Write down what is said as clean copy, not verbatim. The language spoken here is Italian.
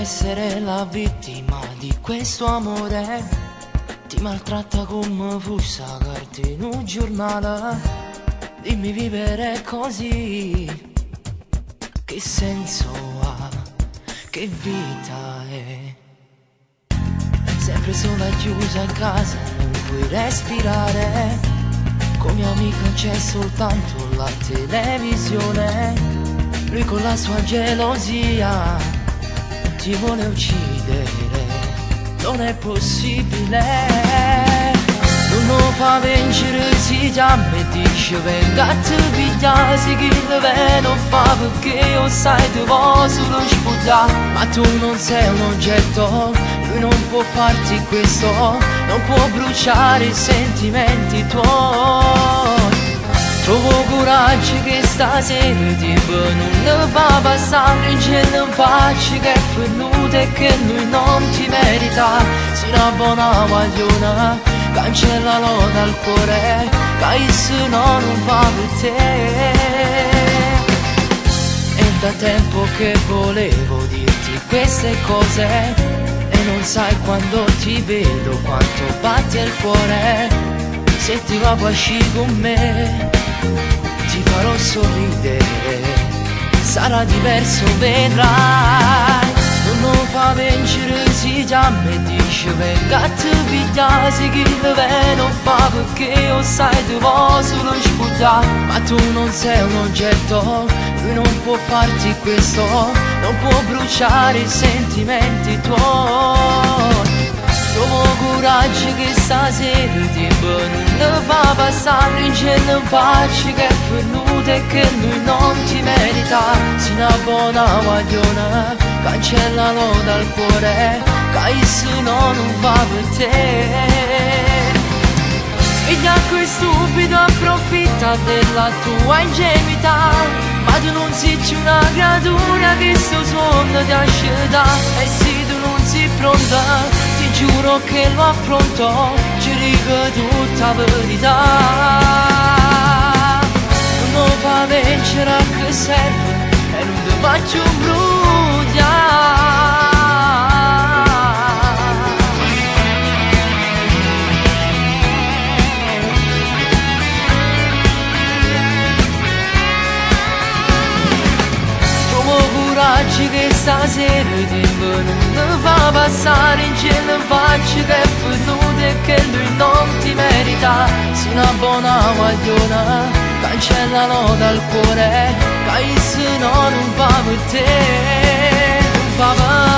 essere la vittima di questo amore. Ti maltratta come fosse la carta in un giornale. Dimmi, vivere così che senso ha? Che vita è? Sempre sola chiusa a casa, non puoi respirare. Come amica c'è soltanto la televisione. Lui con la sua gelosia ti vuole uccidere. Non è possibile. Non lo fa vincere, si chiama e dice venga a te pigliare. Se chi deve non fa perché io sai ti voglio solo sputtare. Ma tu non sei un oggetto, lui non può farti questo. Non può bruciare i sentimenti tuoi. Trovo coraggio che stasera tipo non ne va passare. Non ce ne faccio che è venuta e che lui non ti merita. Sei una buona magliona, cancellalo dal cuore, che se no non va per te. È da tempo che volevo dirti queste cose e non sai quando ti vedo quanto batte il cuore. Se ti va poi esci con me, ti farò sorridere, sarà diverso, vedrai. Non lo fa vincere, si chiama e dice venga a te pigliare. Se chi deve non fa perché io sai ti voglio solo sputtare. Ma tu non sei un oggetto, lui non può farti questo. Non può bruciare i sentimenti tuoi. Trovo coraggio che stasera tipo non ne fa passare. Non ce ne faccio che è venuta e che lui non ti merita. Sei una buona magliona, cancellalo dal cuore, che se no non va per te. Figlia quel stupido approfitta della tua ingenuità. Ma tu non sei più una creatura che sto suono ti asceta. E se tu non sei pronta, ti giuro che lo affronto, ci dico tutta la verità. Non lo fa vincere a che serve e non ti faccio bruciare. Coraggio che stasera tipo non ne fa passare. Non ce ne faccio che è venuta e che lui non ti merita. Sei una buona magliona, cancellalo dal cuore, che se no non va per te, non va per